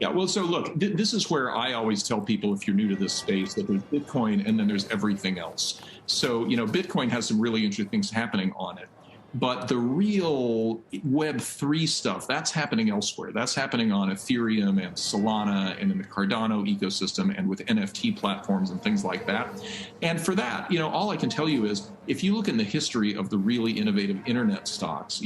Yeah, well, so look, this is where I always tell people, if you're new to this space, that there's Bitcoin and then there's everything else. So, Bitcoin has some really interesting things happening on it. But the real Web3 stuff, that's happening elsewhere. That's happening on Ethereum and Solana and in the Cardano ecosystem and with NFT platforms and things like that. And for that, all I can tell you is if you look in the history of the really innovative internet stocks,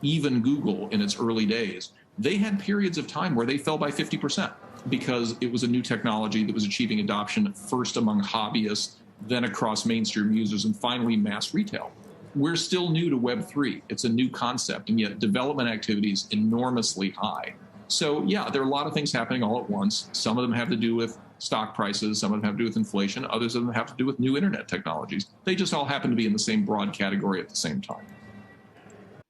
even Google in its early days, they had periods of time where they fell by 50% because it was a new technology that was achieving adoption first among hobbyists, then across mainstream users, and finally mass retail. We're still new to Web3. It's a new concept, and yet development activity is enormously high. So yeah, there are a lot of things happening all at once. Some of them have to do with stock prices, some of them have to do with inflation, others of them have to do with new internet technologies. They just all happen to be in the same broad category at the same time.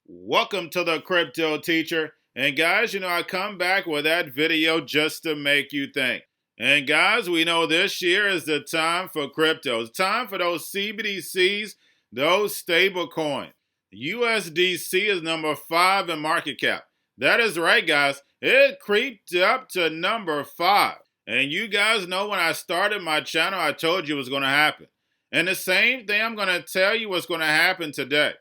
Welcome to the Crypto Teacher. And guys, I come back with that video just to make you think. And guys, we know this year is the time for crypto. It's time for those CBDCs, those stable coins. USDC is number 5 in market cap. That is right, guys. It creeped up to number 5. And you guys know when I started my channel, I told you it was going to happen. And the same thing I'm going to tell you what's going to happen today.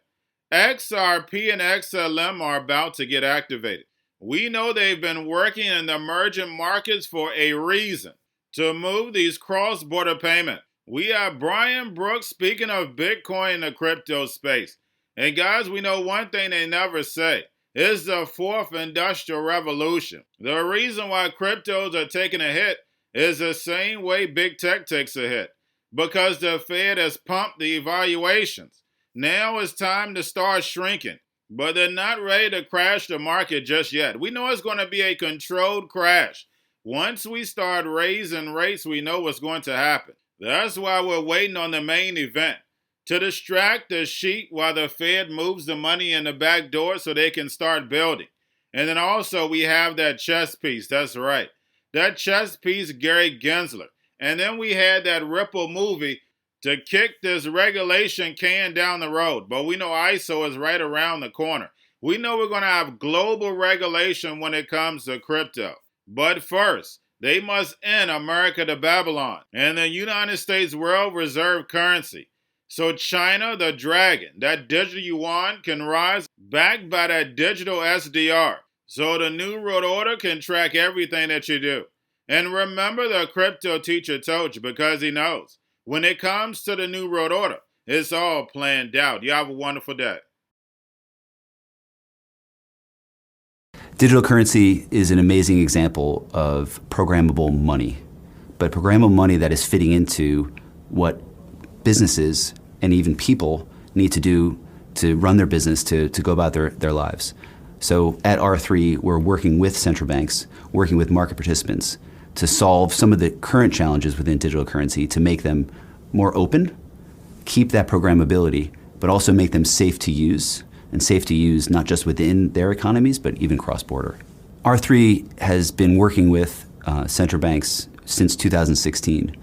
Xrp and Xlm are about to get activated. We know they've been working in the emerging markets for a reason, to move these cross-border payments. We have Brian Brooks speaking of Bitcoin in the crypto space. And guys, we know one thing they never say. It's the 4th industrial revolution. The reason why cryptos are taking a hit is the same way big tech takes a hit. Because the Fed has pumped the evaluations. Now it's time to start shrinking, but they're not ready to crash the market just yet. We know it's going to be a controlled crash. Once we start raising rates, we know what's going to happen. That's why we're waiting on the main event, to distract the sheep while the Fed moves the money in the back door so they can start building. And then also we have that chess piece, that's right. That chess piece, Gary Gensler. And then we had that Ripple movie to kick this regulation can down the road. But we know ISO is right around the corner. We know we're going to have global regulation when it comes to crypto. But first, they must end America to Babylon and the United States world reserve currency. So China, the dragon, that digital yuan can rise backed by that digital SDR. So the New World Order can track everything that you do. And remember, the Crypto Teacher told you because he knows. When it comes to the New World Order, it's all planned out. You have a wonderful day. Digital currency is an amazing example of programmable money, but programmable money that is fitting into what businesses and even people need to do to run their business, to go about their lives. So at R3, we're working with central banks, working with market participants to solve some of the current challenges within digital currency to make them more open, keep that programmability, but also make them safe to use, and safe to use not just within their economies, but even cross-border. R3 has been working with central banks since 2016.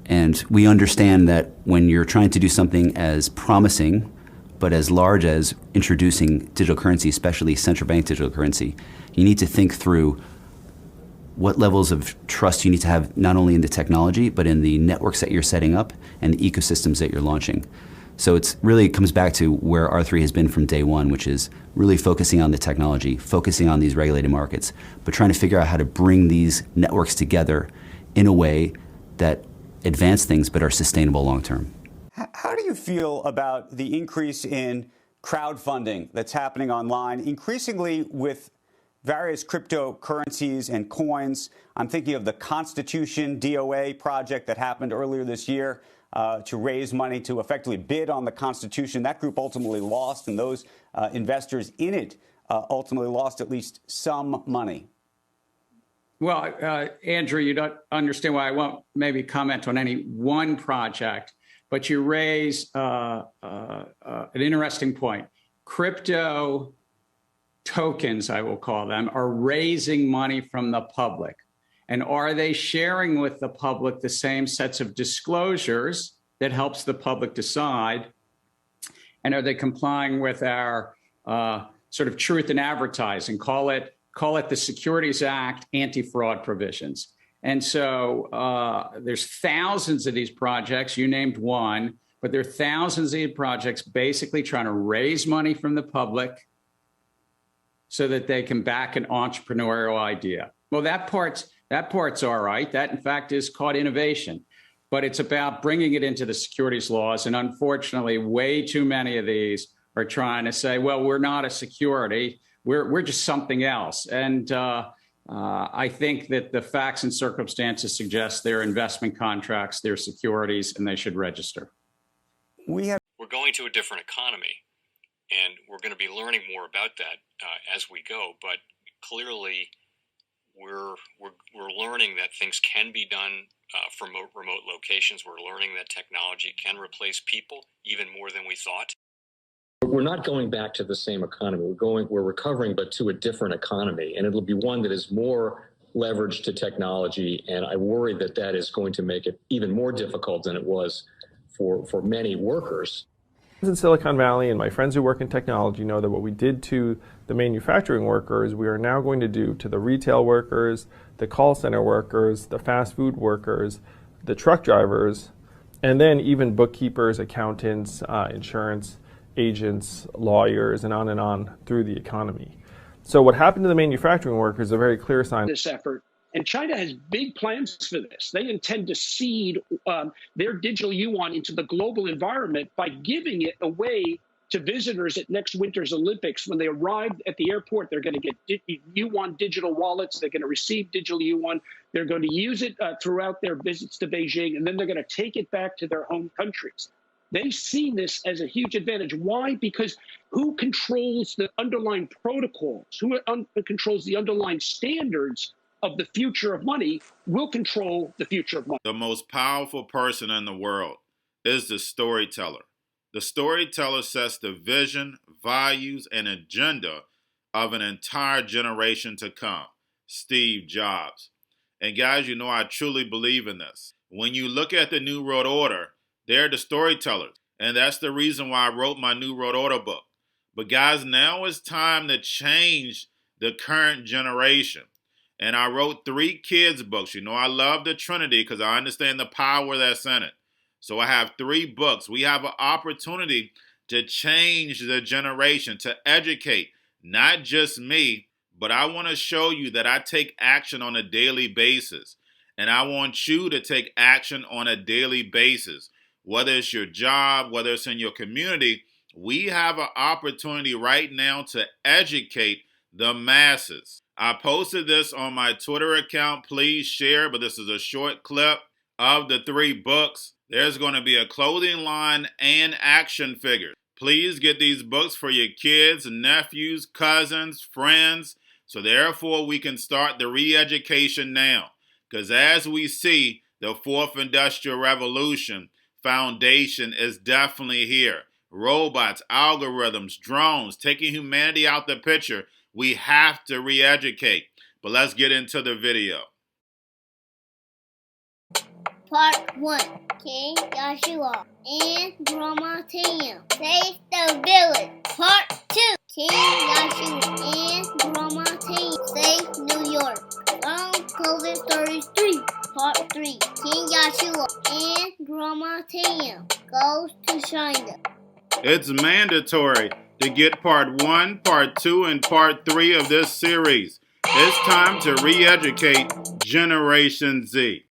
And we understand that when you're trying to do something as promising, but as large as introducing digital currency, especially central bank digital currency, you need to think through what levels of trust you need to have not only in the technology, but in the networks that you're setting up and the ecosystems that you're launching. So it really comes back to where R3 has been from day one, which is really focusing on the technology, focusing on these regulated markets, but trying to figure out how to bring these networks together in a way that advance things but are sustainable long term. How do you feel about the increase in crowdfunding that's happening online, increasingly with various cryptocurrencies and coins? I'm thinking of the Constitution DOA project that happened earlier this year to raise money to effectively bid on the Constitution. That group ultimately lost, and those investors in it ultimately lost at least some money. Well, Andrew, you don't understand why I won't maybe comment on any one project, but you raise an interesting point. Crypto tokens, I will call them, are raising money from the public. And are they sharing with the public the same sets of disclosures that helps the public decide? And are they complying with our sort of truth in advertising, call it call it the Securities Act anti-fraud provisions. And so there's thousands of these projects. You named one, but there are thousands of these projects basically trying to raise money from the public so that they can back an entrepreneurial idea. Well, that part's all right. That, in fact, is called innovation. But it's about bringing it into the securities laws. And unfortunately, way too many of these are trying to say, well, we're not a security. We're just something else. And I think that the facts and circumstances suggest they're investment contracts, they're securities, and they should register. We're going to a different economy, and we're going to be learning more about that as we go. But clearly, we're learning that things can be done from remote locations. We're learning that technology can replace people even more than we thought. We're not going back to the same economy. We're recovering, but to a different economy, and it'll be one that is more leveraged to technology. And I worry that that is going to make it even more difficult than it was for many workers. In Silicon Valley, and my friends who work in technology know that what we did to the manufacturing workers, we are now going to do to the retail workers, the call center workers, the fast food workers, the truck drivers, and then even bookkeepers, accountants, insurance agents, lawyers, and on through the economy. So what happened to the manufacturing workers is a very clear sign. This effort. And China has big plans for this. They intend to seed their digital yuan into the global environment by giving it away to visitors at next winter's Olympics. When they arrive at the airport, they're going to get yuan digital wallets. They're going to receive digital yuan. They're going to use it throughout their visits to Beijing, and then they're going to take it back to their home countries. They see this as a huge advantage. Why? Because who controls the underlying protocols, who controls the underlying standards of the future of money will control the future of money. The most powerful person in the world is the storyteller. The storyteller sets the vision, values, and agenda of an entire generation to come. Steve Jobs. And guys, you know I truly believe in this. When you look at the New World Order, they're the storytellers. And that's the reason why I wrote my New World Order book. But guys, now it's time to change the current generation. And I wrote 3 kids' books. You know, I love the Trinity because I understand the power that's in it. So I have 3 books. We have an opportunity to change the generation, to educate, not just me, but I want to show you that I take action on a daily basis. And I want you to take action on a daily basis. Whether it's your job, whether it's in your community, we have an opportunity right now to educate the masses. I posted this on my Twitter account. Please share, but this is a short clip of the 3 books. There's going to be a clothing line and action figures. Please get these books for your kids, nephews, cousins, friends, so therefore we can start the re-education now. Because as we see, the 4th Industrial Revolution foundation is definitely here. Robots, algorithms, drones, taking humanity out the picture. We have to re-educate. But let's get into the video. Part 1. King Joshua and Grandma Tam save the village. Part 2. King Joshua and Grandma Tam save New York from COVID-33. Part 3. King Joshua and Grandma Tam goes to China. It's mandatory to get part 1, part 2, and part 3 of this series. It's time to re-educate Generation Z.